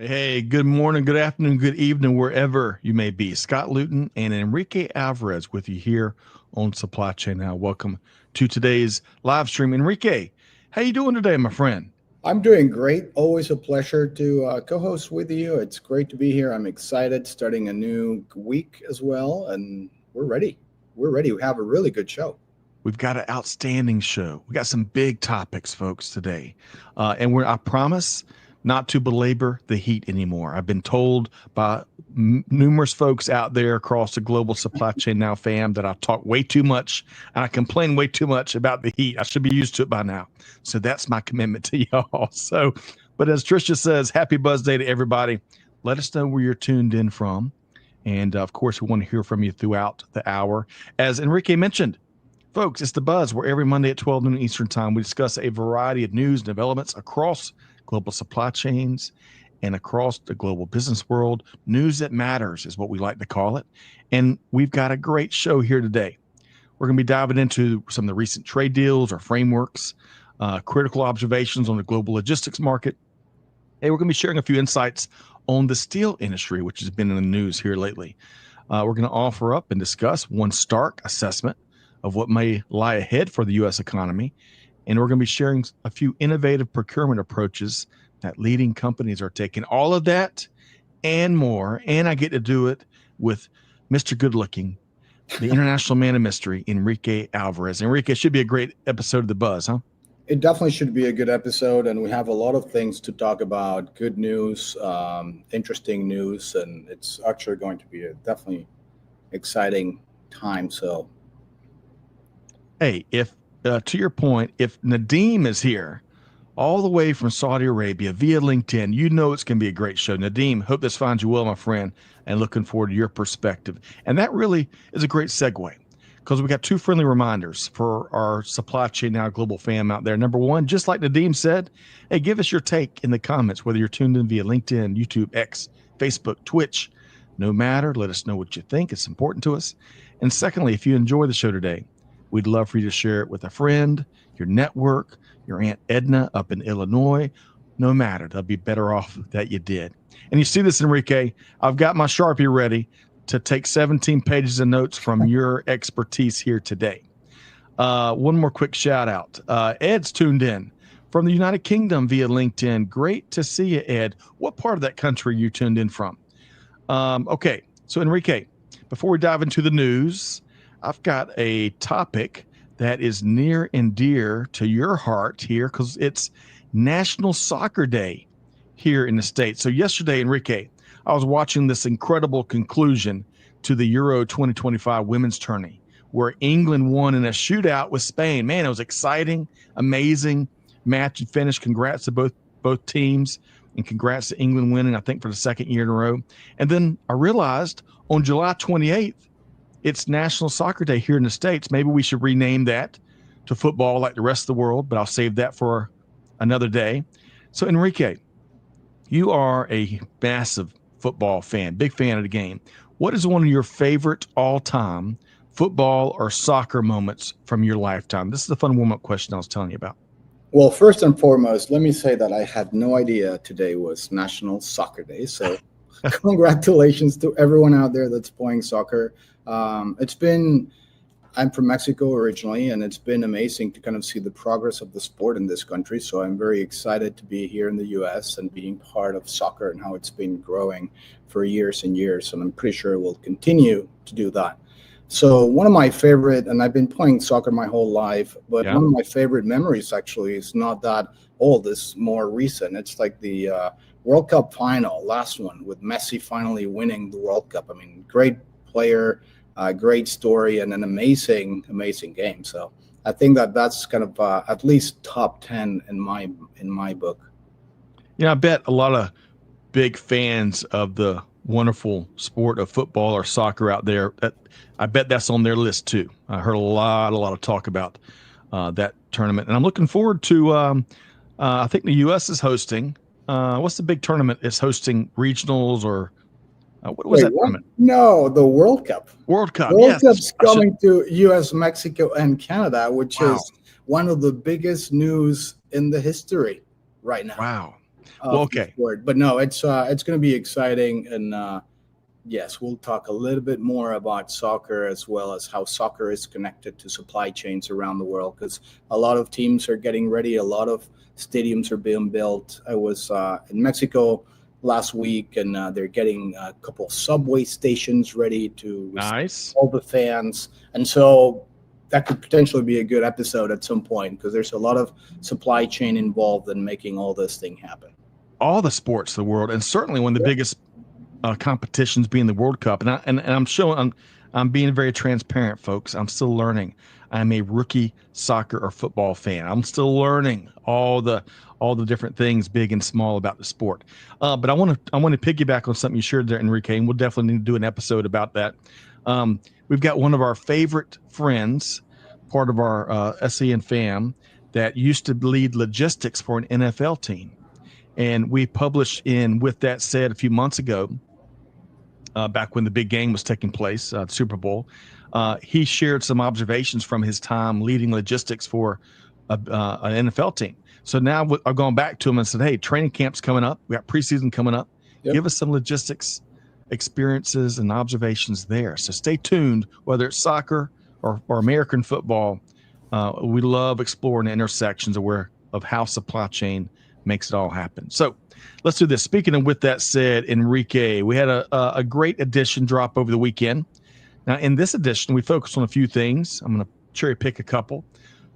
Hey, good morning, good afternoon, good evening, wherever you may be. Scott Luton and Enrique Alvarez with you here on Supply Chain Now. Welcome to today's live stream. Enrique, how you doing today, my friend? I'm doing great. Always a pleasure to co-host with you. It's great to be here. I'm excited, starting a new week as well, and we're ready. We're ready. We have a really good show. We've got an outstanding show. We got some big topics, folks, today. I promise not to belabor the heat anymore. I've been told by numerous folks out there across the global supply chain now fam that I talk way too much and I complain way too much about the heat. I should be used to it by now. So that's my commitment to y'all. But as Tricia says, happy Buzz Day to everybody. Let us know where you're tuned in from. And of course, we want to hear from you throughout the hour. As Enrique mentioned, folks, it's The Buzz, where every Monday at 12 noon Eastern Time, we discuss a variety of news and developments across global supply chains and across the global business world. News that matters is what we like to call it. And we've got a great show here today. We're going to be diving into some of the recent trade deals or frameworks, critical observations on the global logistics market. And we're going to be sharing a few insights on the steel industry, which has been in the news here lately. We're going to offer up and discuss one stark assessment of what may lie ahead for the U.S. economy. And we're going to be sharing a few innovative procurement approaches that leading companies are taking. All of that and more. And I get to do it with Mr. Good Looking, the international man of mystery, Enrique Alvarez. Enrique, it should be a great episode of The Buzz, huh? It definitely should be a good episode, and we have a lot of things to talk about. Good news, interesting news, and it's actually going to be a definitely exciting time. So, Hey, if to your point, if Nadeem is here all the way from Saudi Arabia via LinkedIn, you know it's going to be a great show. Nadeem, hope this finds you well, my friend, and looking forward to your perspective. And that really is a great segue because we got two friendly reminders for our Supply Chain Now global fam out there. Number one, just like Nadeem said, hey, give us your take in the comments, whether you're tuned in via LinkedIn, YouTube, X, Facebook, Twitch. No matter, let us know what you think. It's important to us. And secondly, if you enjoy the show today, we'd love for you to share it with a friend, your network, your Aunt Edna up in Illinois. No matter, they'll be better off that you did. And you see this, Enrique, I've got my Sharpie ready to take 17 pages of notes from your expertise here today. One more quick shout out. Ed's tuned in from the United Kingdom via LinkedIn. Great to see you, Ed. What part of that country you tuned in from? Okay, so Enrique, before we dive into the news, I've got a topic that is near and dear to your heart here because it's National Soccer Day here in the States. So yesterday, Enrique, I was watching this incredible conclusion to the Euro 2025 women's tourney where England won in a shootout with Spain. Man, it was exciting, amazing match and finish. Congrats to both teams, and congrats to England winning, I think, for the second year in a row. And then I realized on July 28th, it's National Soccer Day here in the States. Maybe we should rename that to football like the rest of the world, but I'll save that for another day. So, Enrique, you are a massive football fan, big fan of the game. What is one of your favorite all-time football or soccer moments from your lifetime? This is the fun warm-up question I was telling you about. well, first and foremost, let me say that I had no idea today was National Soccer Day. So, congratulations to everyone out there that's playing soccer. I'm from Mexico originally, and it's been amazing to kind of see the progress of the sport in this country. So I'm very excited to be here in the US and being part of soccer and how it's been growing for years and years. And I'm pretty sure it will continue to do that. So one of my favorite, and I've been playing soccer my whole life, but one of my favorite memories actually is not that old, it's more recent. It's like the World Cup final, last one, with Messi finally winning the World Cup. I mean, great player, great story, and an amazing game. So I think that's kind of at least top 10 in my book. Yeah, I bet a lot of big fans of the wonderful sport of football or soccer out there, I bet that's on their list too. I heard a lot of talk about that tournament, and I'm looking forward to. I think the U.S. is hosting. What's the big tournament? It's hosting regionals or what was that tournament? No, the World Cup. World Cup. World Cup's coming to U.S., Mexico, and Canada, which is one of the biggest news in the history right now. Wow. Well, of the okay. sport. But no, it's going to be exciting, and yes, we'll talk a little bit more about soccer as well as how soccer is connected to supply chains around the world, because a lot of teams are getting ready, a lot of stadiums are being built. I was in Mexico last week, and they're getting a couple of subway stations ready to receive Nice. all the fans. And so that could potentially be a good episode at some point, because there's a lot of supply chain involved in making all this thing happen. All the sports of the world, and certainly one of the biggest competitions being the World Cup. And I'm showing, I'm being very transparent, folks. I'm still learning. I'm a rookie soccer or football fan. I'm still learning all the different things, big and small, about the sport. But I want to piggyback on something you shared there, Enrique, and we'll definitely need to do an episode about that. We've got one of our favorite friends, part of our SEN fam, that used to lead logistics for an NFL team. And we published in With That Said a few months ago, back when the big game was taking place, the Super Bowl. He shared some observations from his time leading logistics for an NFL team. So now I've gone back to him and said, hey, training camp's coming up. We got preseason coming up. Yep. Give us some logistics experiences and observations there. So stay tuned, whether it's soccer or American football. We love exploring the intersections of how supply chain makes it all happen. So let's do this. Speaking of With That Said, Enrique, we had a great edition drop over the weekend. Now, in this edition, we focus on a few things. I'm going to cherry pick a couple.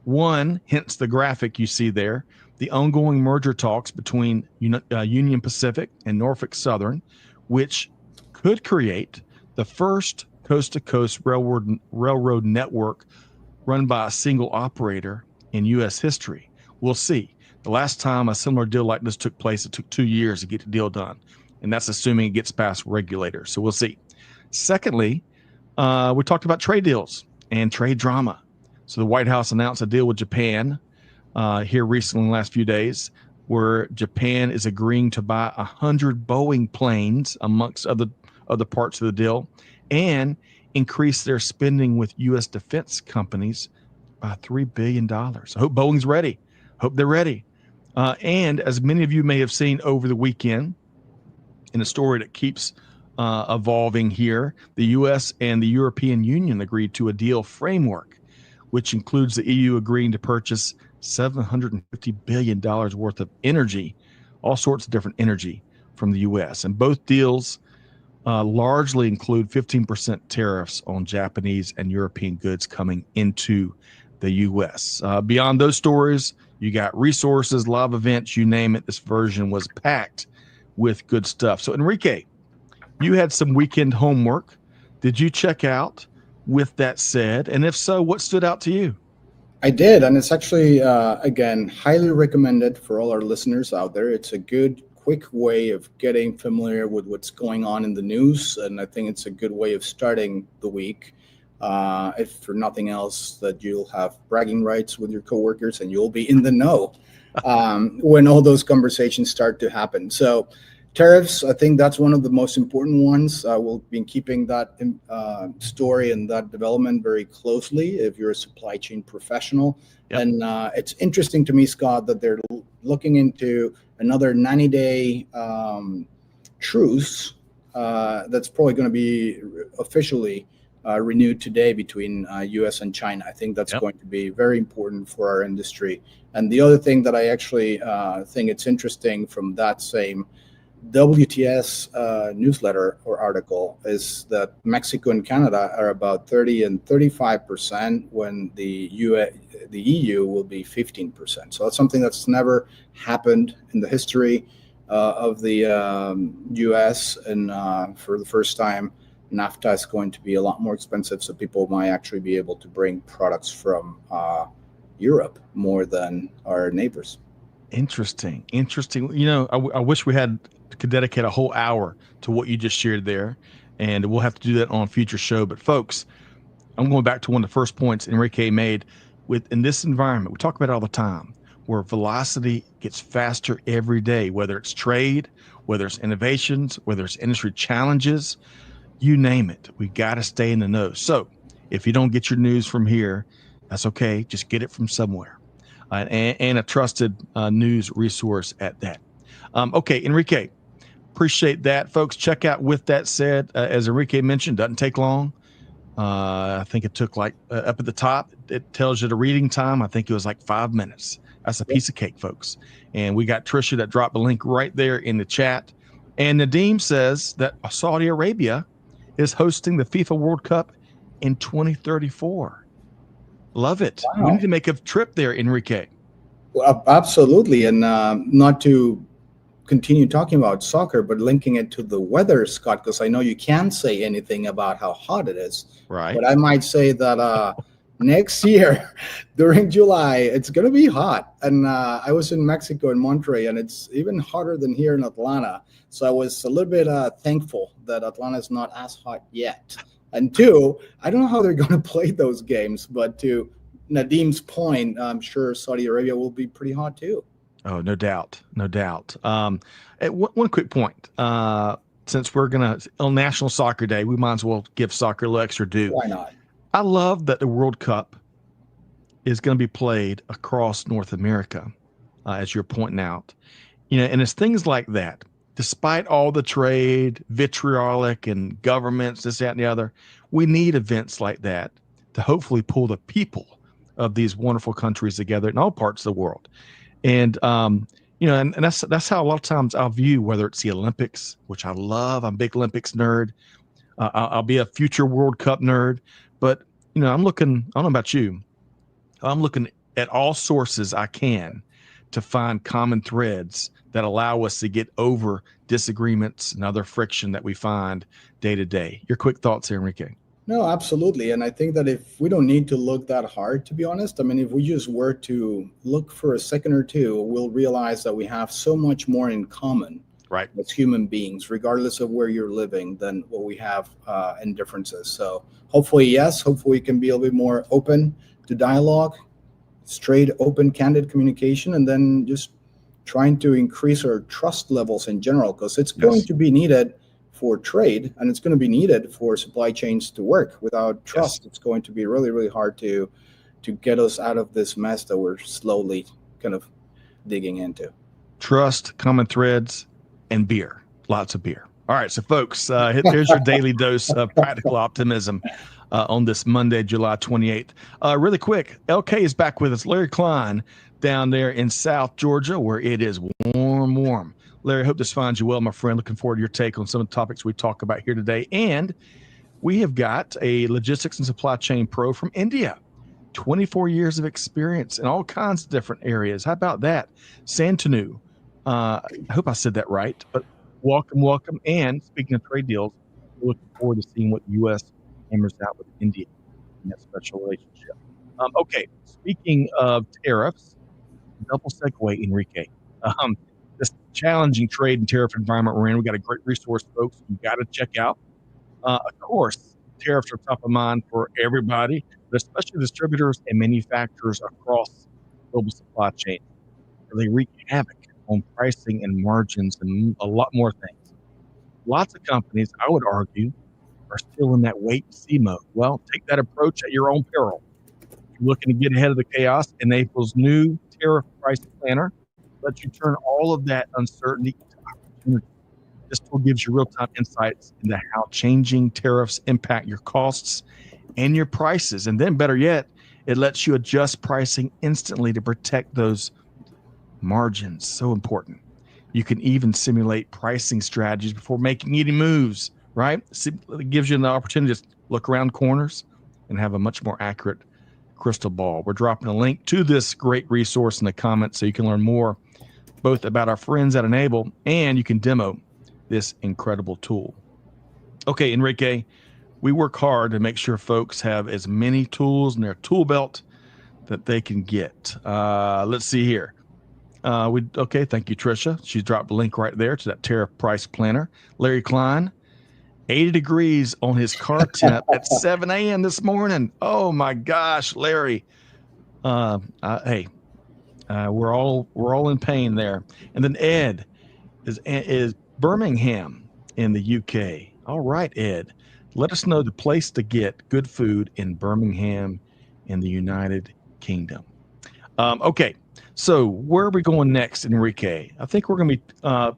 One, hence the graphic you see there, the ongoing merger talks between Union Pacific and Norfolk Southern, which could create the first coast-to-coast railroad network run by a single operator in U.S. history. We'll see. The last time a similar deal like this took place, it took 2 years to get the deal done. And that's assuming it gets past regulators. So we'll see. Secondly, we talked about trade deals and trade drama. So the White House announced a deal with Japan here recently in the last few days, where Japan is agreeing to buy 100 Boeing planes, amongst other parts of the deal, and increase their spending with U.S. defense companies by $3 billion. I hope Boeing's ready. Hope they're ready. And as many of you may have seen over the weekend, in a story that keeps evolving here, the U.S. and the European Union agreed to a deal framework, which includes the EU agreeing to purchase $750 billion worth of energy, all sorts of different energy from the U.S. And both deals largely include 15% tariffs on Japanese and European goods coming into the U.S. Beyond those stories, you got resources, live events, you name it. This version was packed with good stuff. So, Enrique, you had some weekend homework. Did you check out With That Said? And if so, what stood out to you? I did, and it's actually, again, highly recommended for all our listeners out there. It's a good, quick way of getting familiar with what's going on in the news, and I think it's a good way of starting the week. If for nothing else, that you'll have bragging rights with your coworkers and you'll be in the know when all those conversations start to happen. So tariffs, I think that's one of the most important ones. We'll be keeping that story and that development very closely if you're a supply chain professional. Yep. And it's interesting to me, Scott, that they're looking into another 90-day truce that's probably going to be officially renewed today between U.S. and China. I think that's going to be very important for our industry. And the other thing that I actually think it's interesting from that same WTS newsletter or article is that Mexico and Canada are about 30 and 35%, when the EU will be 15%. So that's something that's never happened in the history of the U.S. And for the first time, NAFTA is going to be a lot more expensive, so people might actually be able to bring products from Europe more than our neighbors. Interesting. You know, I wish we could dedicate a whole hour to what you just shared there, and we'll have to do that on a future show. But folks, I'm going back to one of the first points Enrique made. In this environment, we talk about it all the time, where velocity gets faster every day, whether it's trade, whether it's innovations, whether it's industry challenges. You name it. We got to stay in the know. So if you don't get your news from here, that's okay. Just get it from somewhere, and a trusted news resource at that. Okay, Enrique, appreciate that, folks. Check out With That Said. As Enrique mentioned, doesn't take long. I think it took like up at the top, it tells you the reading time. I think it was like 5 minutes. That's a piece of cake, folks. And we got Trisha that dropped the link right there in the chat. And Nadeem says that Saudi Arabia is hosting the FIFA World Cup in 2034. Love it. Wow. We need to make a trip there, Enrique. Well, absolutely. And not to continue talking about soccer, but linking it to the weather, Scott, because I know you can't say anything about how hot it is. Right. But I might say that next year during July, it's going to be hot. And I was in Mexico in Monterrey, and it's even hotter than here in Atlanta. So I was a little bit thankful that Atlanta is not as hot yet. And two, I don't know how they're going to play those games, but to Nadeem's point, I'm sure Saudi Arabia will be pretty hot too. Oh, no doubt. No doubt. One quick point. Since we're going to, on National Soccer Day, we might as well give soccer a little extra due. Why not? I love that the World Cup is going to be played across North America, as you're pointing out. And it's things like that. Despite all the trade, vitriolic, and governments, this, that, and the other, we need events like that to hopefully pull the people of these wonderful countries together in all parts of the world. And and that's how a lot of times I'll view whether it's the Olympics, which I love. I'm a big Olympics nerd. I'll be a future World Cup nerd. But I'm looking. I don't know about you. I'm looking at all sources I can to find common threads that allow us to get over disagreements and other friction that we find day to day. Your quick thoughts here, Enrique. No, absolutely. And I think that if we don't need to look that hard, to be honest, I mean, if we just were to look for a second or two, we'll realize that we have so much more in common, right, as human beings, regardless of where you're living, than what we have in differences. So hopefully, yes, hopefully we can be a little bit more open to dialogue, straight, open, candid communication, and then just trying to increase our trust levels in general, because it's going to be needed for trade, and it's going to be needed for supply chains to work. Without trust, it's going to be really, really hard to get us out of this mess that we're slowly kind of digging into. Trust, common threads, and beer. Lots of beer. All right, so folks, here's your daily dose of practical optimism on this Monday, July 28th. Really quick, LK is back with us. Larry Klein down there in South Georgia, where it is warm. Larry, hope this finds you well, my friend. Looking forward to your take on some of the topics we talk about here today. And we have got a logistics and supply chain pro from India, 24 years of experience in all kinds of different areas. How about that? Santanu. I hope I said that right, but welcome. And speaking of trade deals, we're looking forward to seeing what the U.S. hammers out with India in that special relationship. Okay, speaking of tariffs, double segue, Enrique. This challenging trade and tariff environment we're in, we got a great resource, folks, you got to check out. Of course, tariffs are top of mind for everybody, but especially distributors and manufacturers across global supply chain. They wreak havoc on pricing and margins and a lot more things. Lots of companies, I would argue, are still in that wait-and-see mode. Well, take that approach at your own peril. If you're looking to get ahead of the chaos, Enable's new tariff price planner lets you turn all of that uncertainty into opportunity. This tool gives you real-time insights into how changing tariffs impact your costs and your prices. And then better yet, it lets you adjust pricing instantly to protect those margins. So important. You can even simulate pricing strategies before making any moves, right? It gives you an opportunity to look around corners and have a much more accurate crystal ball. We're dropping a link to this great resource in the comments so you can learn more both about our friends at Enable and you can demo this incredible tool. Okay, Enrique, we work hard to make sure folks have as many tools in their tool belt that they can get. Let's see here. Okay, thank you, Trisha. She's dropped a link right there to that tariff price planner. Larry Klein, 80 degrees on his car temp at 7 a.m. this morning. Oh my gosh, Larry. Hey, we're all in pain there. And then Ed is Birmingham in the UK. All right, Ed, let us know the place to get good food in Birmingham in the United Kingdom. Okay, so where are we going next, Enrique? I think we're going to be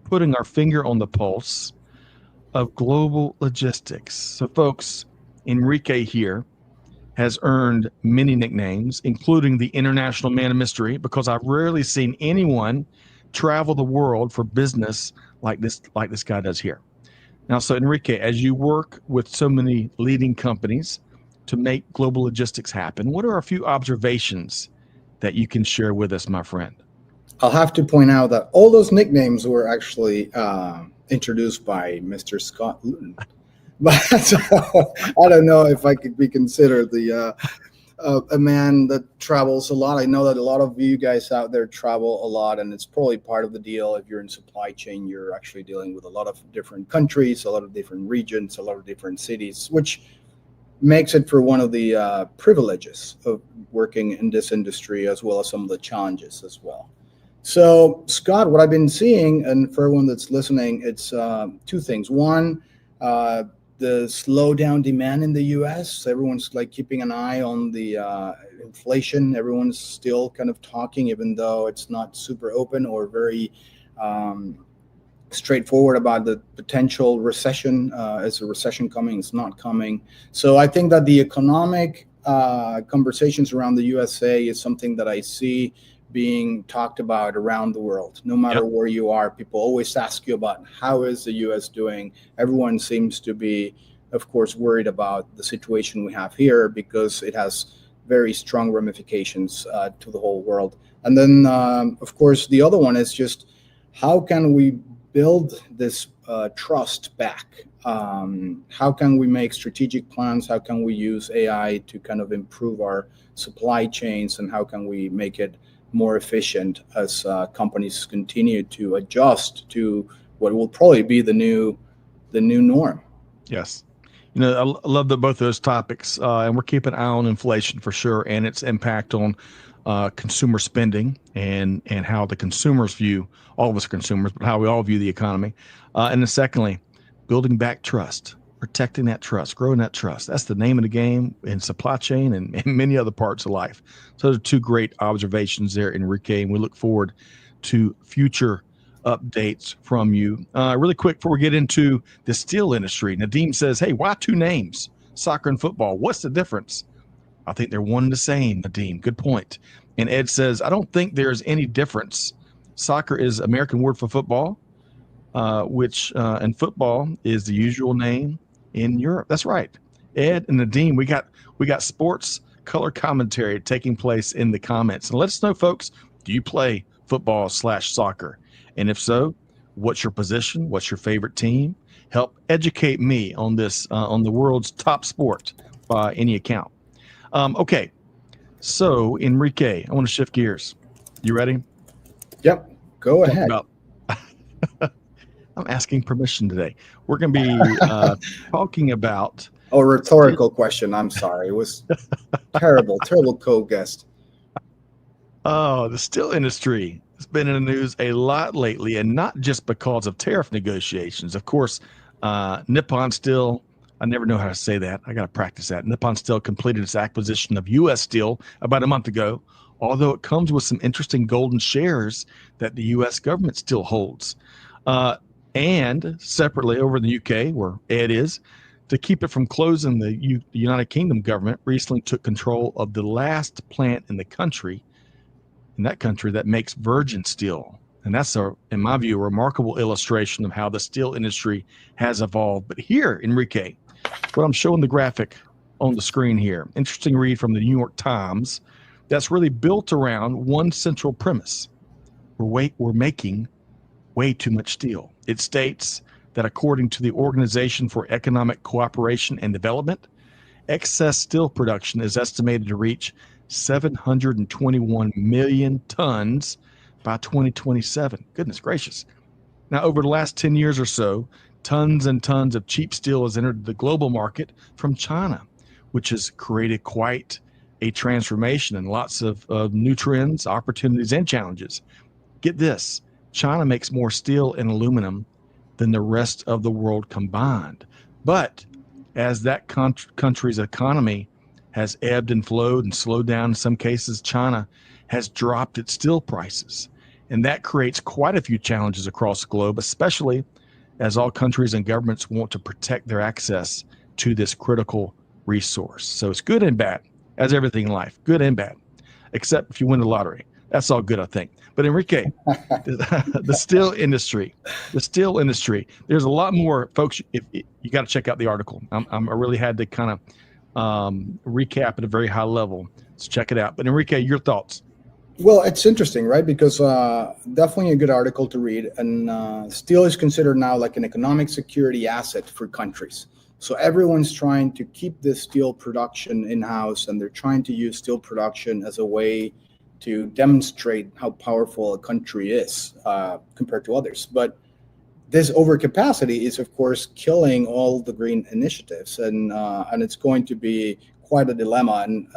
putting our finger on the pulse of global logistics. So, folks, Enrique here has earned many nicknames, including the International Man of Mystery, because I've rarely seen anyone travel the world for business like this guy does here. Now, so Enrique, as you work with so many leading companies to make global logistics happen, what are a few observations that you can share with us, my friend? I'll have to point out that all those nicknames were actually introduced by Mr. Scott Luton. But I don't know if I could be considered a man that travels a lot. I know that a lot of you guys out there travel a lot, and it's probably part of the deal. If you're in supply chain, you're actually dealing with a lot of different countries, a lot of different regions, a lot of different cities, which makes it for one of the privileges of working in this industry, as well as some of the challenges as well. So, Scott, what I've been seeing, and for everyone that's listening, it's two things. One, the slowdown demand in the U.S. Everyone's like keeping an eye on the inflation. Everyone's still kind of talking, even though it's not super open or very straightforward about the potential recession. Is a recession coming? It's not coming. So I think that the economic conversations around the USA is something that I see being talked about around the world. No matter where you are, people always ask you about how is the US doing. Everyone seems to be, of course, worried about the situation we have here because it has very strong ramifications to the whole world. And then, of course, the other one is just how can we build this trust back? How can we make strategic plans? How can we use AI to kind of improve our supply chains? And how can we make it more efficient as companies continue to adjust to what will probably be the new norm? Yes. You know, I love both those topics, and we're keeping an eye on inflation for sure, and its impact on consumer spending and how the consumers view, all of us are consumers, but how we all view the economy. And then secondly, building back trust, protecting that trust, growing that trust. That's the name of the game in supply chain and many other parts of life. So those are two great observations there, Enrique, and we look forward to future updates from you. Really quick before we get into the steel industry, Nadeem says, hey, why two names, soccer and football? What's the difference? I think they're one and the same, Nadeem. Good point. And Ed says, I don't think there's any difference. Soccer is American word for football, and football is the usual name in Europe. That's right. Ed and Nadeem, we got sports color commentary taking place in the comments. And let us know, folks, do you play football/soccer? And if so, what's your position? What's your favorite team? Help educate me on this, on the world's top sport by any account. Okay, so Enrique, I want to shift gears. You ready? Yep, go ahead. I'm asking permission today. We're going to be talking about a rhetorical question. I'm sorry. It was terrible co-guest. Oh, the steel industry has been in the news a lot lately, and not just because of tariff negotiations. Of course, Nippon Steel, I never know how to say that. I got to practice that. Nippon Steel completed its acquisition of U.S. Steel about a month ago, although it comes with some interesting golden shares that the U.S. government still holds. And separately over in the UK, where Ed is, to keep it from closing, the United Kingdom government recently took control of the last plant in that country that makes virgin steel. And that's, in my view, a remarkable illustration of how the steel industry has evolved. But here, Enrique, what I'm showing the graphic on the screen here, interesting read from the New York Times, that's really built around one central premise. We're making way too much steel. It states that according to the Organization for Economic Cooperation and Development, excess steel production is estimated to reach 721 million tons by 2027. Goodness gracious. Now, over the last 10 years or so, tons and tons of cheap steel has entered the global market from China, which has created quite a transformation and lots of new trends, opportunities, and challenges. Get this, China makes more steel and aluminum than the rest of the world combined. But as that country's economy has ebbed and flowed and slowed down. In some cases, China has dropped its steel prices. And that creates quite a few challenges across the globe, especially as all countries and governments want to protect their access to this critical resource. So it's good and bad, as everything in life, good and bad, except if you win the lottery. That's all good, I think. But Enrique, the steel industry, there's a lot more, folks. If you got to check out the article. I really had to kind of recap at a very high level. So check it out. But Enrique, your thoughts? Well, it's interesting, right? Because definitely a good article to read. And steel is considered now like an economic security asset for countries. So everyone's trying to keep this steel production in-house, and they're trying to use steel production as a way to demonstrate how powerful a country is compared to others. But this overcapacity is, of course, killing all the green initiatives, and it's going to be quite a dilemma. And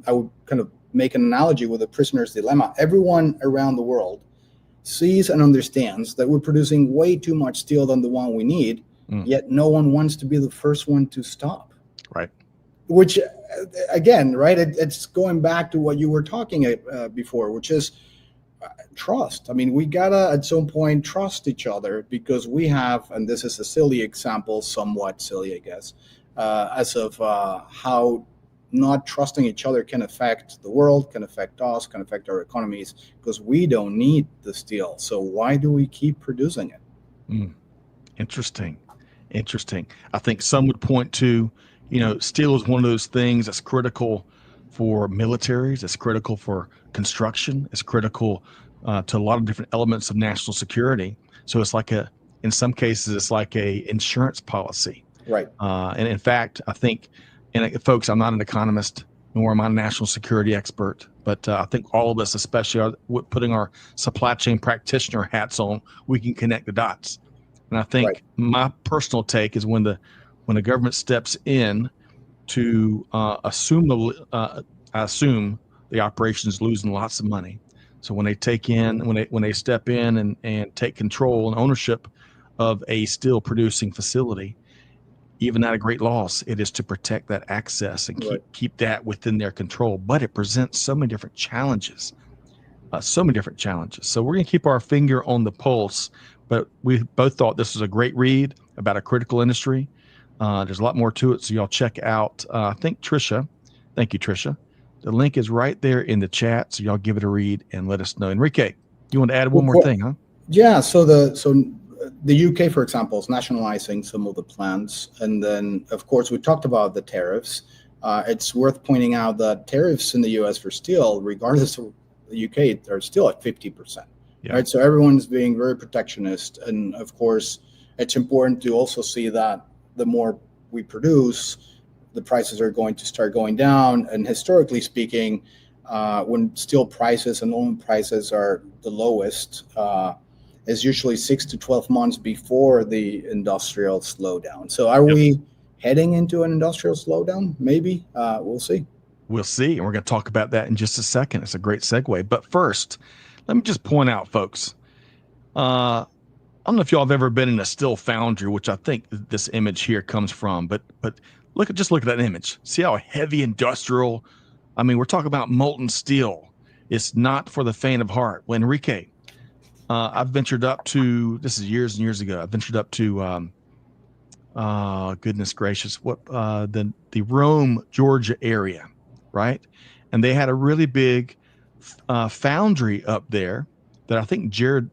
I would kind of make an analogy with a prisoner's dilemma. Everyone around the world sees and understands that we're producing way too much steel than the one we need, yet no one wants to be the first one to stop. Right. Which, again, right, it's going back to what you were talking before, which is trust. I mean, we gotta at some point trust each other, because we have, and this is a silly example, somewhat silly, I guess, as of how not trusting each other can affect the world, can affect us, can affect our economies, because we don't need the steel. So why do we keep producing it? Interesting. I think some would point to, steel is one of those things that's critical for militaries. It's critical for construction. It's critical to a lot of different elements of national security. So it's like in some cases, it's like a insurance policy. Right. And in fact, I think, and folks, I'm not an economist, nor am I a national security expert, but I think all of us, especially putting our supply chain practitioner hats on, we can connect the dots. And I think my personal take is when the government steps in to assume the operation is losing lots of money. So when they step in and take control and ownership of a steel producing facility, even at a great loss, it is to protect that access and keep that within their control. But it presents so many different challenges. So we're going to keep our finger on the pulse. But we both thought this was a great read about a critical industry. There's a lot more to it, so y'all check out. I think Trisha, thank you, Trisha. The link is right there in the chat, so y'all give it a read and let us know. Enrique, you want to add one more thing, huh? Yeah. So the UK, for example, is nationalizing some of the plants, and then of course we talked about the tariffs. It's worth pointing out that tariffs in the US for steel, regardless of the UK, are still at 50%. Yeah. Right. So everyone's being very protectionist, and of course, it's important to also see that the more we produce, the prices are going to start going down. And historically speaking, when steel prices and aluminum prices are the lowest, is usually 6 to 12 months before the industrial slowdown. So are we heading into an industrial slowdown? Maybe. We'll see. We'll see. And we're going to talk about that in just a second. It's a great segue. But first, let me just point out, folks, I don't know if y'all have ever been in a steel foundry, which I think this image here comes from, but look at that image. See how heavy industrial, I mean, we're talking about molten steel. It's not for the faint of heart. Well, Enrique, I've ventured up to, this is years and years ago, I ventured up to, goodness gracious, the Rome, Georgia area, right? And they had a really big foundry up there that I think Gerardo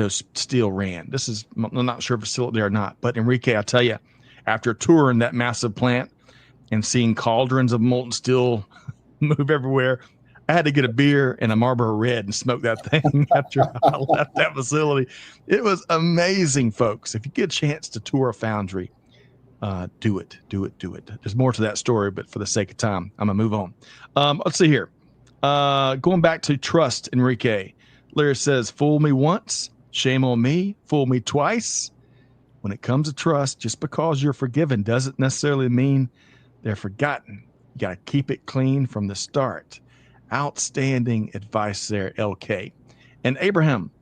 Steel ran. I'm not sure if it's still there or not, but Enrique, I tell you, after touring that massive plant and seeing cauldrons of molten steel move everywhere, I had to get a beer and a Marlboro Red and smoke that thing after I left that facility. It was amazing, folks. If you get a chance to tour a foundry, do it. There's more to that story, but for the sake of time, I'm gonna move on. Let's see here. Going back to trust, Enrique. Larry says, fool me once, shame on me. Fool me twice. When it comes to trust, just because you're forgiven doesn't necessarily mean they're forgotten. You got to keep it clean from the start. Outstanding advice there, LK. And Abraham,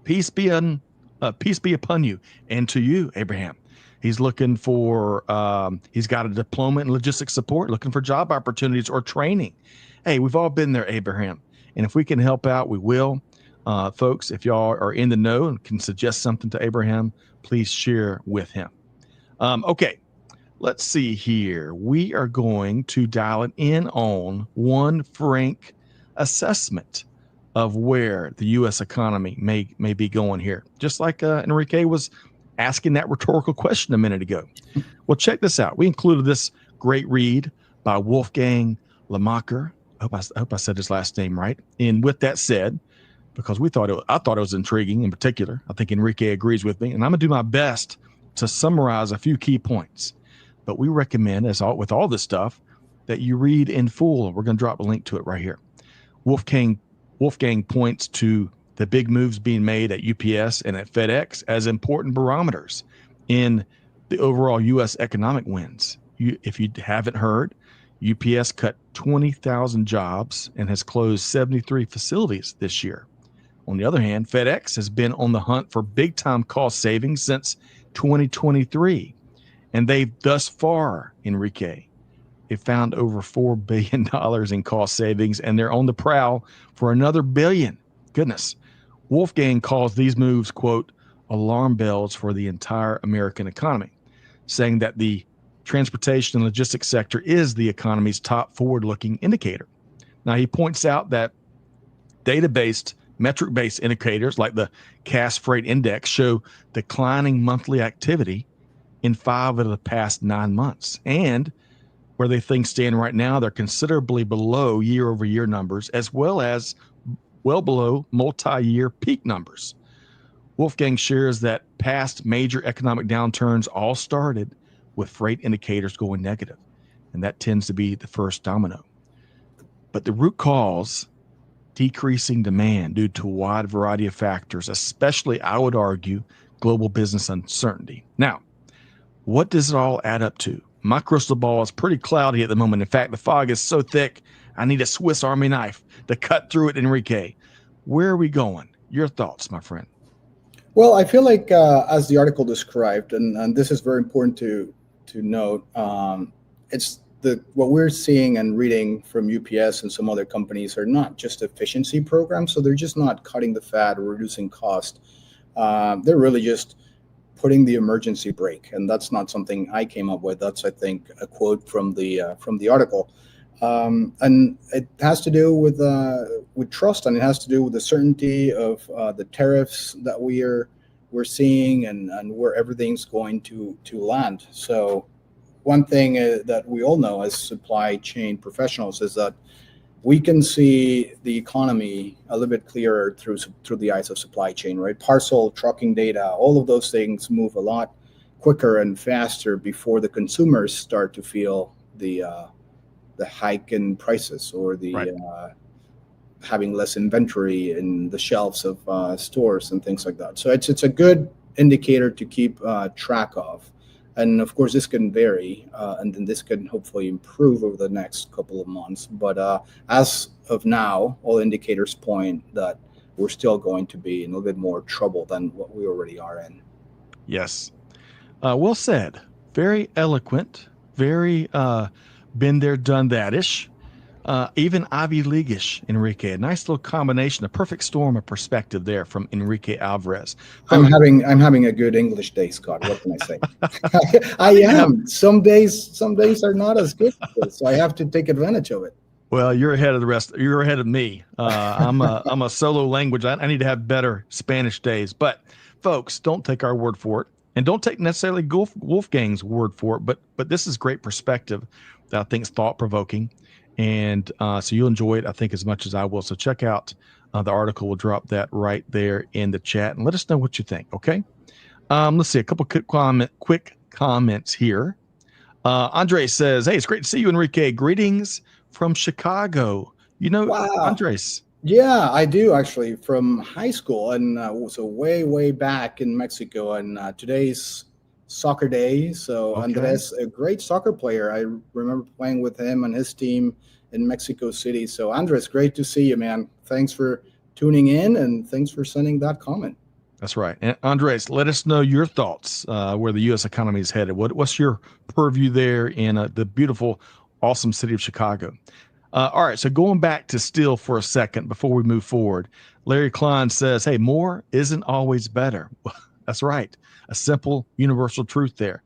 peace be upon you, and to you, Abraham. He's looking for, he's got a diploma in logistics support, looking for job opportunities or training. Hey, we've all been there, Abraham. And if we can help out, we will. Folks, if y'all are in the know and can suggest something to Abraham, please share with him. Okay, let's see here. We are going to dial it in on one frank assessment of where the U.S. economy may be going here. Just like Enrique was asking that rhetorical question a minute ago. Well, check this out. We included this great read by Wolfgang Lamacher. I hope I said his last name right. And with that said, because I thought it was intriguing in particular, I think Enrique agrees with me, and I'm gonna do my best to summarize a few key points. But we recommend, with all this stuff, that you read in full. We're gonna drop a link to it right here. Wolfgang points to the big moves being made at UPS and at FedEx as important barometers in the overall U.S. economic wins. If you haven't heard, UPS cut 20,000 jobs and has closed 73 facilities this year. On the other hand, FedEx has been on the hunt for big-time cost savings since 2023. And they've thus far, Enrique, they found over $4 billion in cost savings, and they're on the prowl for another billion. Goodness. Wolfgang calls these moves, quote, alarm bells for the entire American economy, saying that the transportation and logistics sector is the economy's top forward-looking indicator. Now, he points out that data-based, metric-based indicators like the Cass Freight Index show declining monthly activity in 5 of the past 9 months. And where they things stand right now, they're considerably below year-over-year numbers, as well as well below multi-year peak numbers. Wolfgang shares that past major economic downturns all started with freight indicators going negative, and that tends to be the first domino. But the root cause, decreasing demand due to a wide variety of factors, especially, I would argue, global business uncertainty. Now, what does it all add up to? My crystal ball is pretty cloudy at the moment. In fact, the fog is so thick, I need a Swiss Army knife to cut through it, Enrique. Where are we going? Your thoughts, my friend. Well, I feel like as the article described, and this is very important to note, it's what we're seeing and reading from UPS and some other companies are not just efficiency programs. So they're just not cutting the fat or reducing cost. They're really just putting the emergency brake, and that's not something I came up with. That's, I think, a quote from the article, and it has to do with trust, and it has to do with the certainty of the tariffs that we're seeing and where everything's going to land. So one thing that we all know as supply chain professionals is that we can see the economy a little bit clearer through the eyes of supply chain, right? Parcel, trucking data, all of those things move a lot quicker and faster before the consumers start to feel the hike in prices or the right. Having less inventory in the shelves of stores and things like that. So it's a good indicator to keep track of. And of course, this can vary, and then this can hopefully improve over the next couple of months. But as of now, all indicators point that we're still going to be in a little bit more trouble than what we already are in. Yes. Well said. Very eloquent, very been there, done that-ish. Even Ivy League-ish, Enrique. A nice little combination, a perfect storm of perspective there from Enrique Alvarez. I'm having a good English day, Scott. What can I say? I am. Some days are not as good, so I have to take advantage of it. Well, you're ahead of the rest. You're ahead of me. I'm a solo language. I need to have better Spanish days. But folks, don't take our word for it, and don't take necessarily Wolfgang's word for it. But this is great perspective that I think is thought provoking. And so you'll enjoy it, I think, as much as I will. So check out the article. We'll drop that right there in the chat and let us know what you think. Okay. Let's see a couple quick comments here. Andre says, "Hey, it's great to see you, Enrique. Greetings from Chicago." You know, wow. Andres. Yeah, I do actually, from high school, and so way back in Mexico. And today's soccer day. So okay. Andres, a great soccer player. I remember playing with him and his team in Mexico City. So Andres, great to see you, man. Thanks for tuning in and thanks for sending that comment. That's right. And Andres, let us know your thoughts where the U.S. economy is headed. What's your purview there in the beautiful, awesome city of Chicago? All right. So going back to steel for a second before we move forward, Larry Klein says, hey, more isn't always better. That's right. A simple, universal truth there.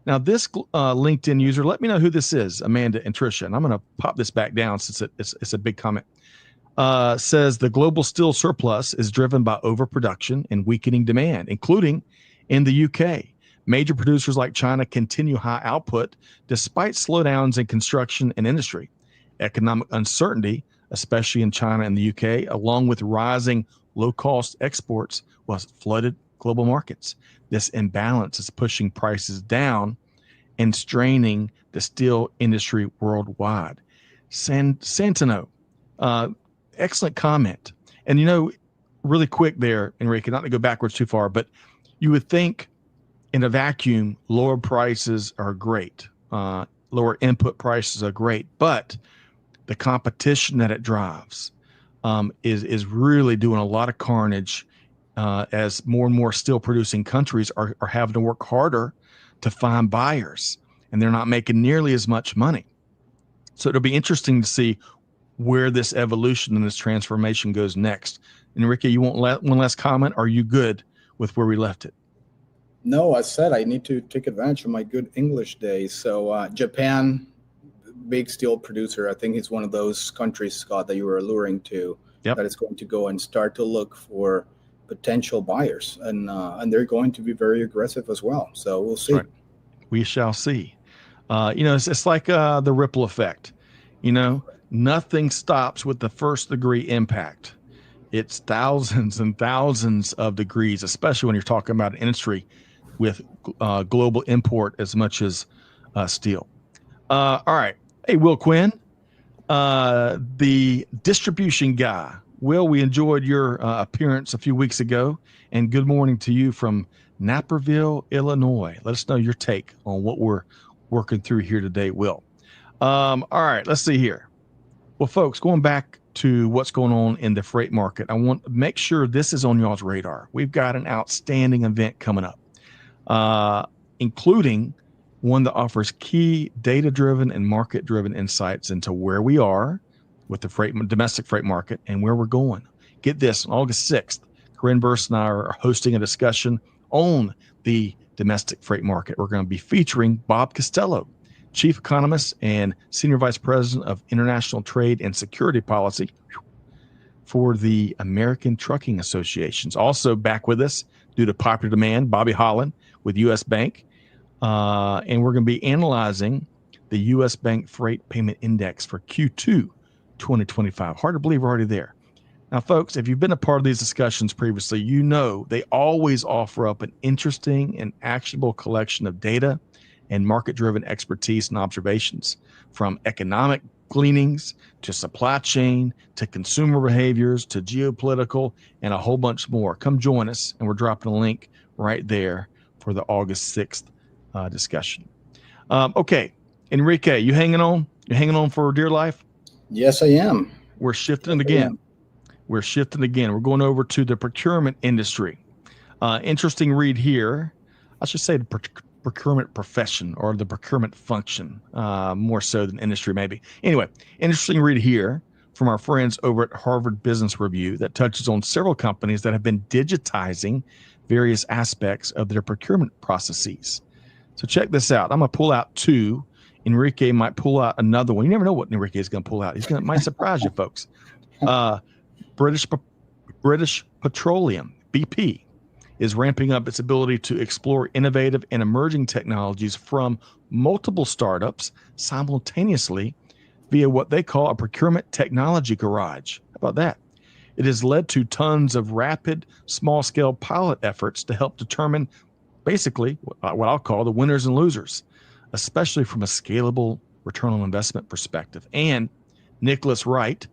Now, this LinkedIn user, let me know who this is, Amanda and Tricia. And I'm going to pop this back down since it's a big comment. Says the global steel surplus is driven by overproduction and weakening demand, including in the UK. Major producers like China continue high output despite slowdowns in construction and industry. Economic uncertainty, especially in China and the UK, along with rising low-cost exports, was flooded global markets. This imbalance is pushing prices down and straining the steel industry worldwide. Santino, excellent comment. And really quick there, Enrique, not to go backwards too far, but you would think in a vacuum, lower prices are great. Lower input prices are great, but the competition that it drives is really doing a lot of carnage as more and more steel producing countries are having to work harder to find buyers, and they're not making nearly as much money. So it'll be interesting to see where this evolution and this transformation goes next. Enrique, you want one last comment? Are you good with where we left it? No, I said I need to take advantage of my good English days. So Japan, big steel producer. I think it's one of those countries, Scott, that you were alluring to, Yep. that is going to go and start to look for potential buyers, and they're going to be very aggressive as well. So we'll see. Right. We shall see. It's like the ripple effect. Nothing stops with the first degree impact. It's thousands and thousands of degrees, especially when you're talking about an industry with global import as much as steel. All right. Hey, Will Quinn, the distribution guy. Will, we enjoyed your appearance a few weeks ago, and good morning to you from Naperville, Illinois. Let us know your take on what we're working through here today, Will. All right, let's see here. Well, folks, going back to what's going on in the freight market, I want to make sure this is on y'all's radar. We've got an outstanding event coming up, including one that offers key data-driven and market-driven insights into where we are with the domestic freight market and where we're going. Get this, on August 6th, Corinne Burst and I are hosting a discussion on the domestic freight market. We're going to be featuring Bob Costello, Chief Economist and Senior Vice President of International Trade and Security Policy for the American Trucking Associations. Also back with us due to popular demand, Bobby Holland with U.S. Bank. And we're going to be analyzing the U.S. Bank Freight Payment Index for Q2 2025. Hard to believe we're already there. Now, folks, if you've been a part of these discussions previously, you know they always offer up an interesting and actionable collection of data and market-driven expertise and observations, from economic gleanings to supply chain to consumer behaviors to geopolitical and a whole bunch more. Come join us, and we're dropping a link right there for the August 6th discussion. Okay, Enrique, you hanging on? You hanging on for dear life? Yes, I am. We're shifting again. We're shifting again. We're going over to the procurement industry. Interesting read here. I should say the procurement profession or the procurement function, more so than industry maybe. Anyway, interesting read here from our friends over at Harvard Business Review that touches on several companies that have been digitizing various aspects of their procurement processes. So check this out. I'm going to pull out two. Enrique might pull out another one. You never know what Enrique is going to pull out. Might surprise you, folks. British Petroleum, BP, is ramping up its ability to explore innovative and emerging technologies from multiple startups simultaneously via what they call a procurement technology garage. How about that? It has led to tons of rapid, small-scale pilot efforts to help determine basically what I'll call the winners and losers, especially from a scalable return on investment perspective. And Nicholas Wright,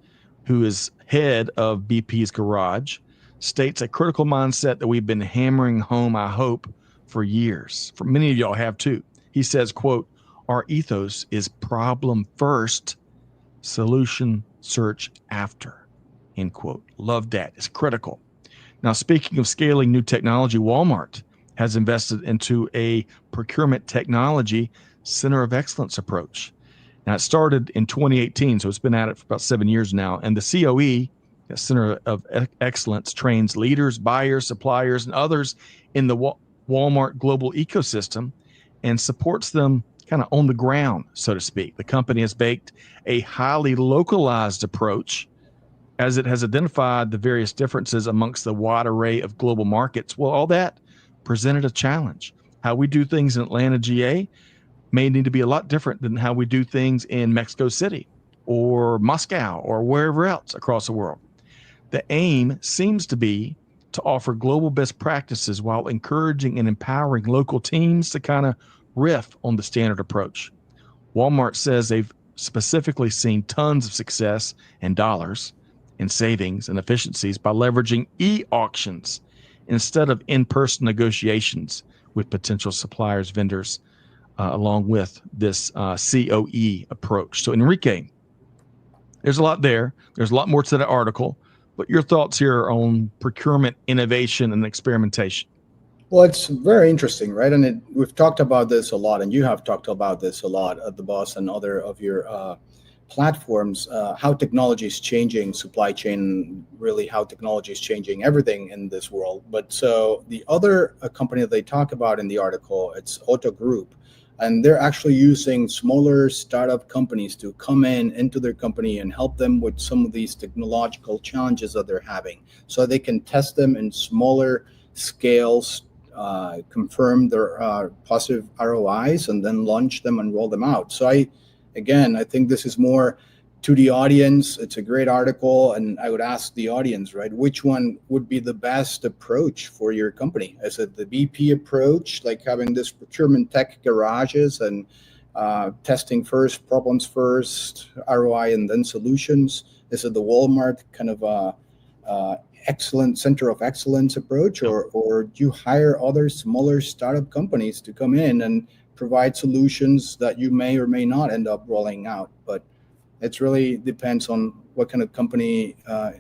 who is head of BP's garage, states a critical mindset that we've been hammering home, I hope, for years. For many of y'all have too. He says, quote, our ethos is problem first, solution search after, end quote. Love that. It's critical. Now, speaking of scaling new technology, Walmart has invested into a procurement technology center of excellence approach. Now, it started in 2018, so it's been at it for about 7 years now. And the COE, the Center of Excellence, trains leaders, buyers, suppliers, and others in the Walmart global ecosystem and supports them kind of on the ground, so to speak. The company has baked a highly localized approach as it has identified the various differences amongst the wide array of global markets. Well, all that presented a challenge. How we do things in Atlanta, GA, may need to be a lot different than how we do things in Mexico City or Moscow or wherever else across the world. The aim seems to be to offer global best practices while encouraging and empowering local teams to kind of riff on the standard approach. Walmart says they've specifically seen tons of success and dollars in savings and efficiencies by leveraging e-auctions instead of in-person negotiations with potential suppliers, vendors, along with this COE approach. So, Enrique, there's a lot there. There's a lot more to the article, but your thoughts here on procurement, innovation, and experimentation. Well, it's very interesting, right? And we've talked about this a lot, and you have talked about this a lot at the Boss and other of your platforms, how technology is changing supply chain, really how technology is changing everything in this world. But so the other company that they talk about in the article, it's Otto Group. And they're actually using smaller startup companies to come into their company and help them with some of these technological challenges that they're having, so they can test them in smaller scales, confirm their positive ROIs, and then launch them and roll them out. So I think this is more to the audience. It's a great article, and I would ask the audience, right, which one would be the best approach for your company? Is it the BP approach, like having this procurement tech garages and testing first, problems first, ROI, and then solutions? Is it the Walmart kind of excellent center of excellence approach, or do you hire other smaller startup companies to come in and provide solutions that you may or may not end up rolling out? But it really depends on what kind of company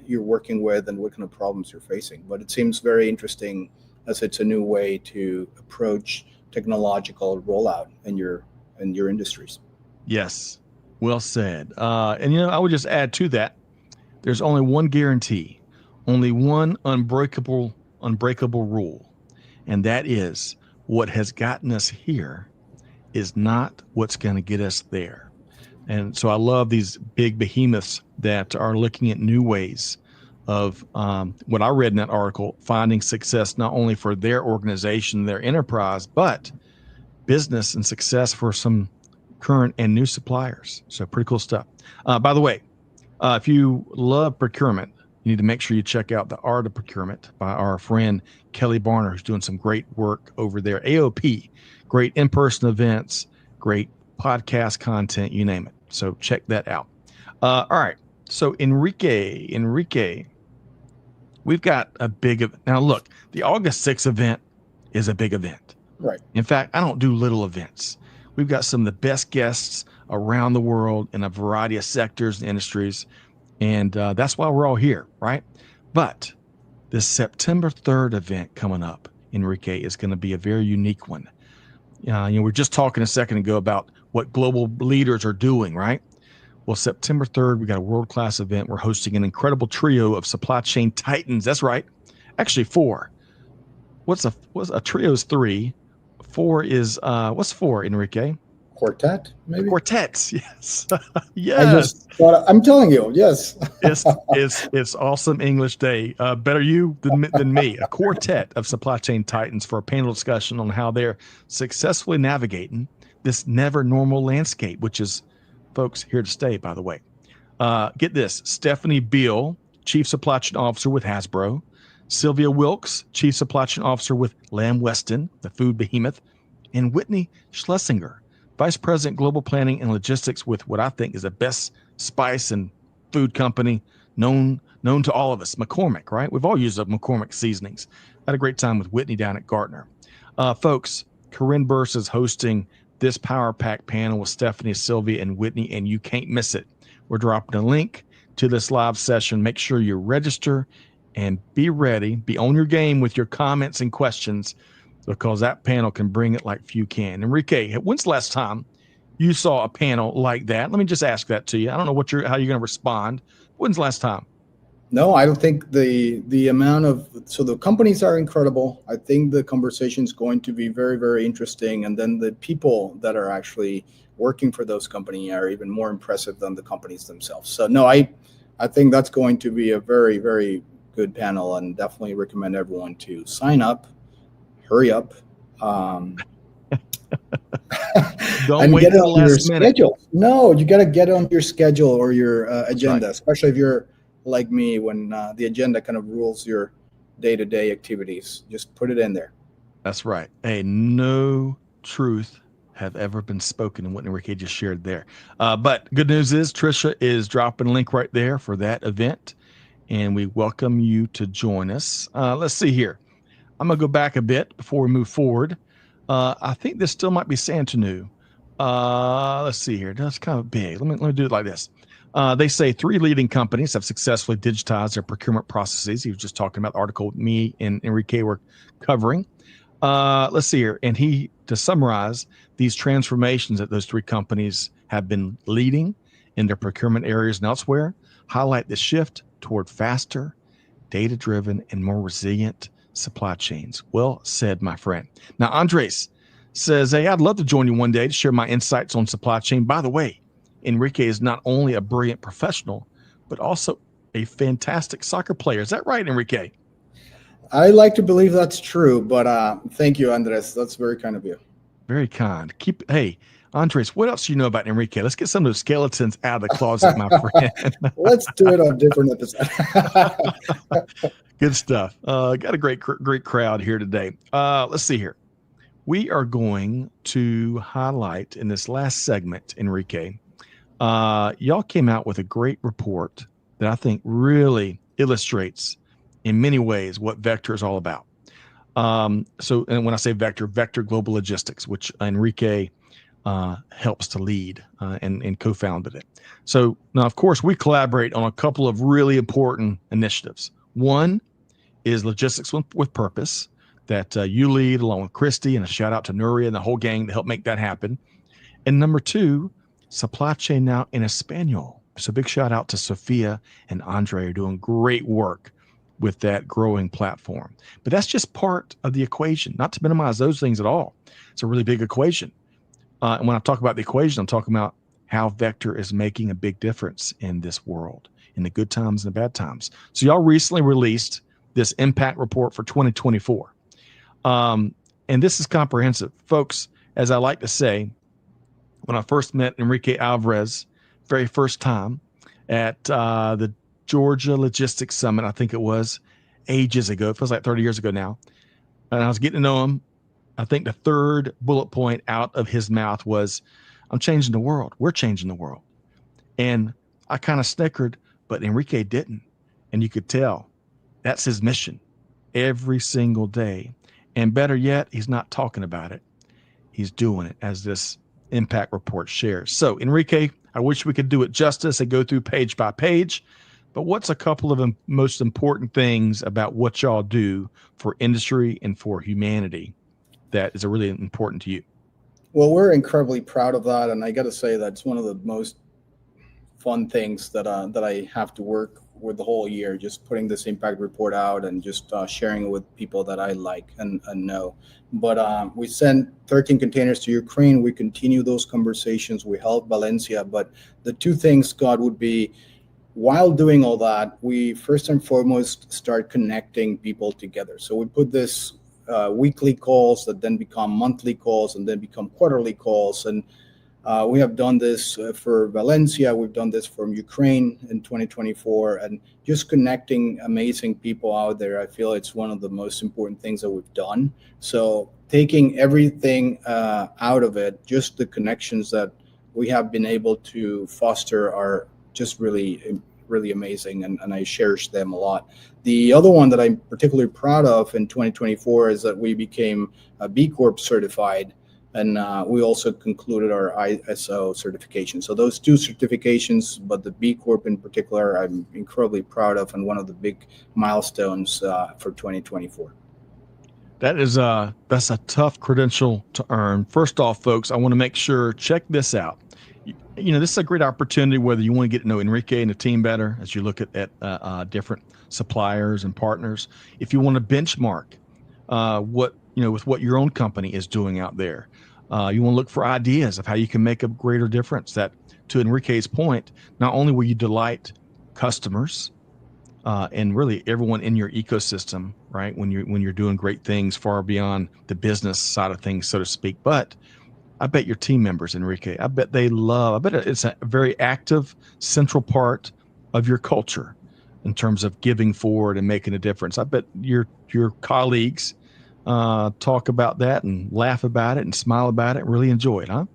you're working with and what kind of problems you're facing. But it seems very interesting, as it's a new way to approach technological rollout in your industries. Yes, well said. And I would just add to that, there's only one guarantee, only one unbreakable rule, and that is what has gotten us here is not what's going to get us there. And so I love these big behemoths that are looking at new ways of what I read in that article, finding success not only for their organization, their enterprise, but business and success for some current and new suppliers. So pretty cool stuff. By the way, if you love procurement, you need to make sure you check out The Art of Procurement by our friend Kelly Barner, who's doing some great work over there. AOP, great in-person events, great podcast content, you name it. So check that out. All right. So Enrique, we've got a big now. Look, the August 6th event is a big event. Right. In fact, I don't do little events. We've got some of the best guests around the world in a variety of sectors and industries, and that's why we're all here, right? But this September 3rd event coming up, Enrique, is going to be a very unique one. We're just talking a second ago about what global leaders are doing, right? Well, September 3rd, we got a world-class event. We're hosting an incredible trio of supply chain titans. That's right. Actually, 4. What's a trio is 3. 4 is what's 4, Enrique? Quartet, maybe? Quartets, yes. Yes. I'm telling you, yes. It's awesome English day. Better you than me. A quartet of supply chain titans for a panel discussion on how they're successfully navigating this never normal landscape, which is, folks, here to stay, by the way. Get this: Stephanie Beal, Chief Supply Chain Officer with Hasbro; Sylvia Wilkes, Chief Supply Chain Officer with Lamb Weston, the food behemoth; and Whitney Schlesinger, Vice President, Global Planning and Logistics with what I think is the best spice and food company known to all of us, McCormick, right? We've all used McCormick seasonings. I had a great time with Whitney down at Gartner. Folks, Corinne Burse is hosting this Power Pack panel with Stephanie, Sylvia, and Whitney, and you can't miss it. We're dropping a link to this live session. Make sure you register and be ready, be on your game with your comments and questions, because that panel can bring it like few can. Enrique, when's the last time you saw a panel like that? Let me just ask that to you. I don't know how you're going to respond. When's the last time? No, I don't think the amount of, so the companies are incredible. I think the conversation is going to be very, very interesting. And then the people that are actually working for those companies are even more impressive than the companies themselves. So no, I think that's going to be a very, very good panel, and definitely recommend everyone to sign up, hurry up. Don't And wait get it till the on your last minute. schedule. No, you got to get it on your schedule or your agenda, right. especially if you're like me, when the agenda kind of rules your day-to-day activities. Just put it in there. That's right. Hey, no truth have ever been spoken in what Enrique just shared there. But good news is Trisha is dropping a link right there for that event, and we welcome you to join us. Let's see here. I'm going to go back a bit before we move forward. I think this still might be Santanu. Let's see here. That's kind of big. Let me do it like this. They say 3 leading companies have successfully digitized their procurement processes. He was just talking about the article me and Enrique were covering. Let's see here. And to summarize, these transformations that those 3 companies have been leading in their procurement areas and elsewhere highlight the shift toward faster, data-driven, and more resilient supply chains. Well said, my friend. Now, Andres says, hey, I'd love to join you one day to share my insights on supply chain. By the way, Enrique is not only a brilliant professional, but also a fantastic soccer player. Is that right, Enrique? I like to believe that's true, but thank you, Andres. That's very kind of you. Very kind. Hey, Andres, what else do you know about Enrique? Let's get some of those skeletons out of the closet, my friend. Let's do it on a different episode. Good stuff. Got a great crowd here today. Let's see here. We are going to highlight in this last segment, Enrique. Y'all came out with a great report that I think really illustrates in many ways what Vector is all about. And when I say Vector Global Logistics, which Enrique helps to lead and co-founded it. So now, of course, we collaborate on a couple of really important initiatives. One is Logistics with Purpose that you lead along with Christy, and a shout out to Nuria and the whole gang to help make that happen. And number 2, Supply Chain Now in Espanol. So big shout out to Sophia and Andre are doing great work with that growing platform. But that's just part of the equation, not to minimize those things at all. It's a really big equation. And when I talk about the equation, I'm talking about how Vector is making a big difference in this world, in the good times and the bad times. So y'all recently released this impact report for 2024. And this is comprehensive. Folks, as I like to say, when I first met Enrique Alvarez, very first time at the Georgia Logistics Summit, I think it was ages ago. It feels like 30 years ago now. And I was getting to know him. I think the 3rd bullet point out of his mouth was, I'm changing the world. We're changing the world. And I kind of snickered, but Enrique didn't. And you could tell that's his mission every single day. And better yet, he's not talking about it. He's doing it, as this impact report shares. So Enrique, I wish we could do it justice and go through page by page, but what's a couple of the most important things about what y'all do for industry and for humanity that is really important to you? Well, we're incredibly proud of that, and I got to say that's one of the most fun things that I have to work with the whole year, just putting this impact report out and just sharing it with people that I like and know. But we sent 13 containers to Ukraine. We continue those conversations. We help Valencia. But the 2 things, Scott, would be, while doing all that, we first and foremost start connecting people together. So we put this weekly calls that then become monthly calls and then become quarterly calls. And we have done this for Valencia. We've done this from Ukraine in 2024, and just connecting amazing people out there. I feel it's one of the most important things that we've done. So taking everything out of it, just the connections that we have been able to foster are just really amazing, and I cherish them a lot. The other one that I'm particularly proud of in 2024 is that we became B Corp certified And we also concluded our ISO certification. So those two certifications, but the B Corp in particular, I'm incredibly proud of, and one of the big milestones for 2024. That's a tough credential to earn. First off, folks, I want to make sure, check this out. This is a great opportunity, whether you want to get to know Enrique and the team better as you look at different suppliers and partners. If you want to benchmark with what your own company is doing out there, you want to look for ideas of how you can make a greater difference. That, to Enrique's point, not only will you delight customers, and really everyone in your ecosystem, right? When you're doing great things far beyond the business side of things, so to speak. But I bet your team members, Enrique, I bet it's a very active central part of your culture in terms of giving forward and making a difference. I bet your colleagues talk about that and laugh about it and smile about it and really enjoy it, huh?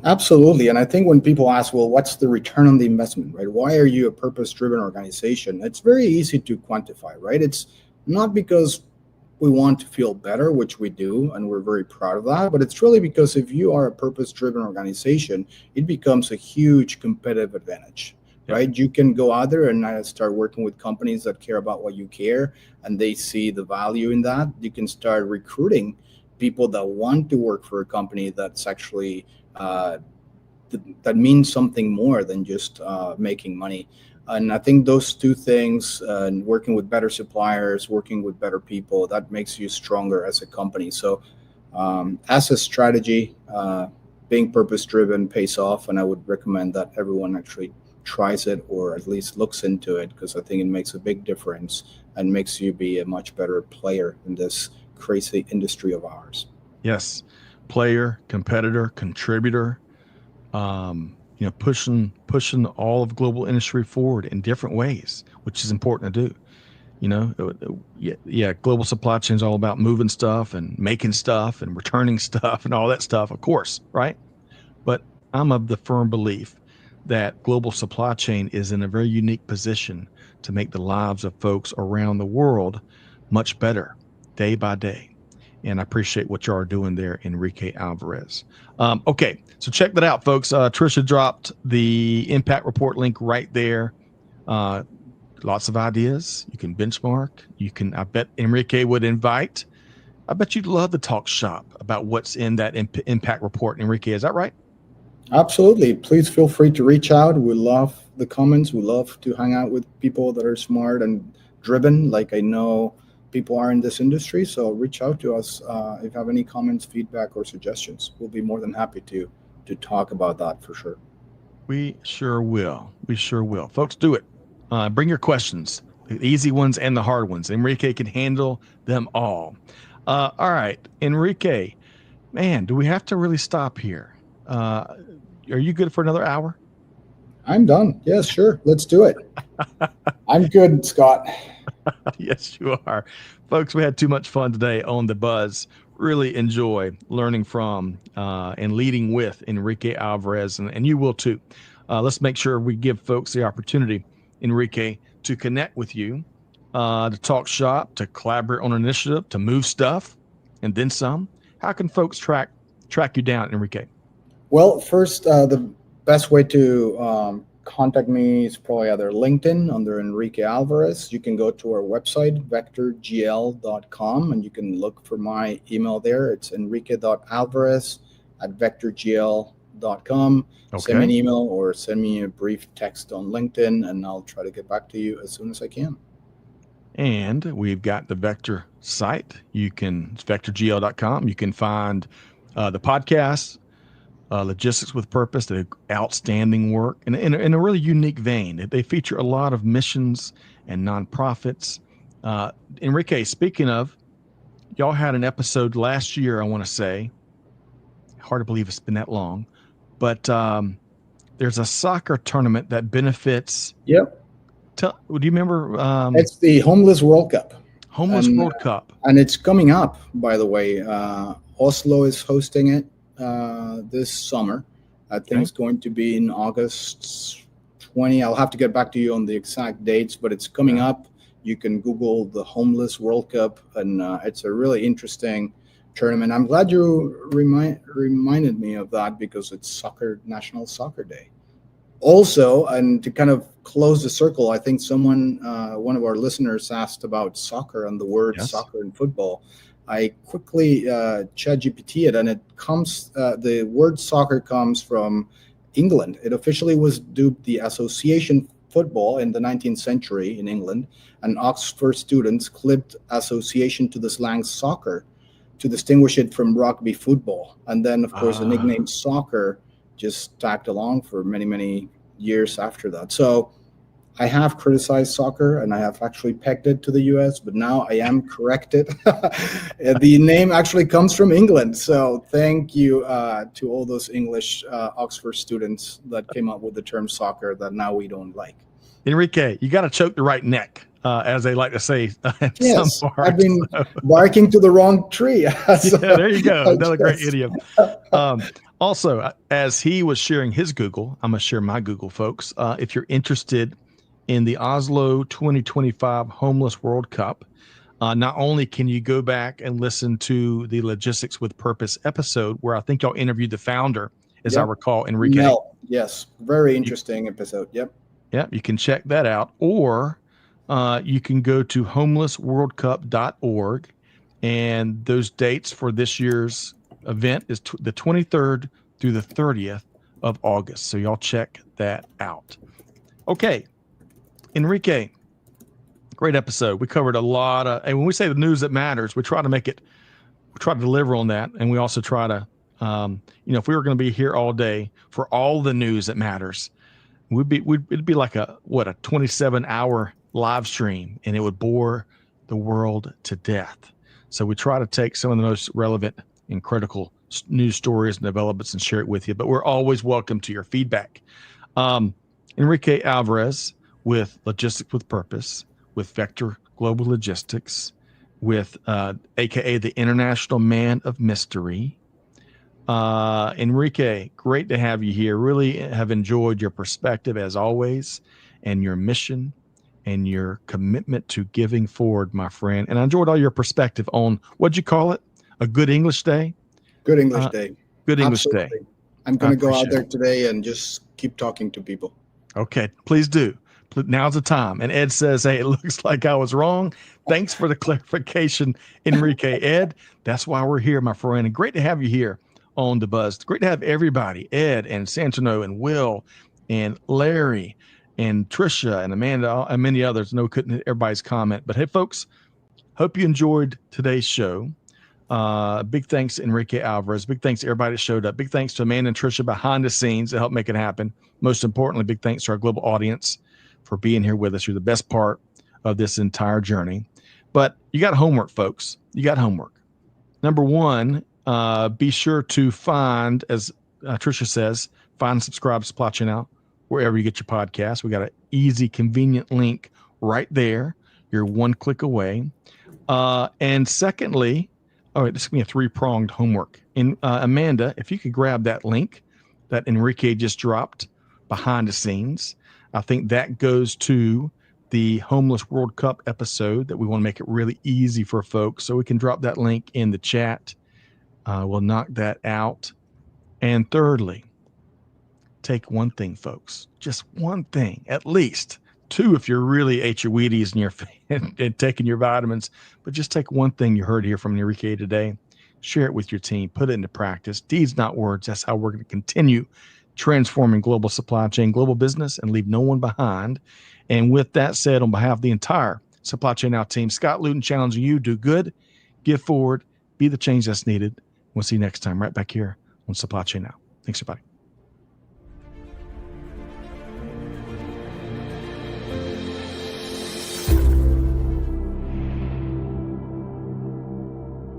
Absolutely. And I think when people ask, well, what's the return on the investment, right? Why are you a purpose-driven organization? It's very easy to quantify, right? It's not because we want to feel better, which we do, and we're very proud of that, but it's really because if you are a purpose-driven organization, it becomes a huge competitive advantage, right? You can go out there and start working with companies that care about what you care, and they see the value in that. You can start recruiting people that want to work for a company that's actually that means something more than just making money. And I think those two things, working with better suppliers, working with better people, that makes you stronger as a company. So as a strategy, being purpose-driven pays off, and I would recommend that everyone actually tries it or at least looks into it, because I think it makes a big difference and makes you be a much better player in this crazy industry of ours. Yes. Player, competitor, contributor, pushing all of global industry forward in different ways, which is important to do. Global supply chain is all about moving stuff and making stuff and returning stuff and all that stuff, of course, right? But I'm of the firm belief that global supply chain is in a very unique position to make the lives of folks around the world much better day by day. And I appreciate what you are doing there, Enrique Alvarez. Okay, so check that out, folks. Trisha dropped the impact report link right there. Lots of ideas. You can benchmark. I bet Enrique would invite. I bet you'd love to talk shop about what's in that impact report, Enrique. Is that right? Absolutely. Please feel free to reach out. We love the comments. We love to hang out with people that are smart and driven, like I know people are in this industry. So reach out to us if you have any comments, feedback, or suggestions. We'll be more than happy to talk about that for sure. We sure will. Folks, do it. Bring your questions, the easy ones and the hard ones. Enrique can handle them all. All right, Enrique, man, do we have to really stop here? Are you good for another hour? I'm done. Yes, sure. Let's do it. I'm good, Scott. Yes, you are. Folks, we had too much fun today on The Buzz. Really enjoy learning from and leading with Enrique Alvarez, and you will too. Let's make sure we give folks the opportunity, Enrique, to connect with you, to talk shop, to collaborate on an initiative, to move stuff, and then some. How can folks track you down, Enrique? Well, first, the best way to contact me is probably either LinkedIn under Enrique Alvarez. You can go to our website, vectorgl.com, and you can look for my email there. It's enrique.alvarez@vectorgl.com. Okay. Send me an email or send me a brief text on LinkedIn, and I'll try to get back to you as soon as I can. And we've got the Vector site. It's vectorgl.com. You can find the podcast, Logistics with Purpose, the outstanding work in a really unique vein. They feature a lot of missions and nonprofits. Enrique, speaking of, y'all had an episode last year, I want to say. Hard to believe it's been that long. But there's a soccer tournament that benefits. Yep. Do you remember? It's the Homeless World Cup. World Cup. And it's coming up, by the way. Oslo is hosting it this summer. I think it's going to be in August 20. I'll have to get back to you on the exact dates, but it's coming up. You can Google the Homeless World Cup, and it's a really interesting tournament. I'm glad you reminded me of that because it's National Soccer Day. Also, and to kind of close the circle, I think one of our listeners asked about soccer and the word soccer and football. I quickly ChatGPT it, and the word soccer comes from England. It officially was dubbed the Association Football in the 19th century in England, and Oxford students clipped association to the slang soccer to distinguish it from rugby football. And then, of course, the nickname soccer just tagged along for many, many years after that. So I have criticized soccer and I have actually pegged it to the US, but now I am corrected. The name actually comes from England. So thank you to all those English Oxford students that came up with the term soccer that now we don't like. Enrique, you got to choke the right neck, as they like to say. Yes, I've been barking to the wrong tree. Yeah, there you go. Another great idiom. Also, as he was sharing his Google, I'm going to share my Google, folks. If you're interested in the Oslo 2025 Homeless World Cup, not only can you go back and listen to the Logistics with Purpose episode, where I think y'all interviewed the founder, as I recall, Enrique. Mel, yes, very interesting episode. Yep. Yeah, you can check that out, or you can go to homelessworldcup.org, and those dates for this year's event is the 23rd through the 30th of August. So y'all check that out. Okay, Enrique, great episode. We covered a lot of, and when we say the news that matters, we try to deliver on that, and we also try to, if we were going to be here all day for all the news that matters, it'd be like a 27-hour live stream, and it would bore the world to death. So we try to take some of the most relevant and critical news stories and developments and share it with you. But we're always welcome to your feedback. Enrique Alvarez with Logistics with Purpose, with Vector Global Logistics, with AKA the International Man of Mystery. Enrique, great to have you here. Really have enjoyed your perspective as always, and your mission and your commitment to giving forward, my friend. And I enjoyed all your perspective on, what'd you call it? A good English day? Good English day. Good English day. I'm going to go out there today and just keep talking to people. Okay, please do. Now's the time. And Ed says, hey, it looks like I was wrong. Thanks for the clarification, Enrique. Ed, that's why we're here, my friend. And great to have you here on The Buzz. Great to have everybody, Ed and Santino and Will and Larry and Trisha and Amanda and many others. No, couldn't everybody's comment. But hey, folks, hope you enjoyed today's show. Big thanks to Enrique Alvarez. Big thanks to everybody that showed up. Big thanks to Amanda and Trisha behind the scenes to help make it happen. Most importantly, big thanks to our global audience for being here with us. You're the best part of this entire journey. But you got homework, folks. You got homework. Number one, be sure to find, as Trisha says, find and subscribe to Supply Chain Now wherever you get your podcast. We got an easy, convenient link right there. You're one click away. And secondly, all right, this is going to be a three-pronged homework. Amanda, if you could grab that link that Enrique just dropped behind the scenes, I think that goes to the Homeless World Cup episode that we want to make it really easy for folks. So we can drop that link in the chat. We'll knock that out. And thirdly, take one thing, folks, just one thing, at least two if you're really ate your Wheaties and taking your vitamins, but just take one thing you heard here from Enrique today, share it with your team, put it into practice. Deeds, not words. That's how we're going to continue transforming global supply chain, global business, and leave no one behind. And with that said, on behalf of the entire Supply Chain Now team, Scott Luton challenging you, do good, give forward, be the change that's needed. We'll see you next time right back here on Supply Chain Now. Thanks, everybody.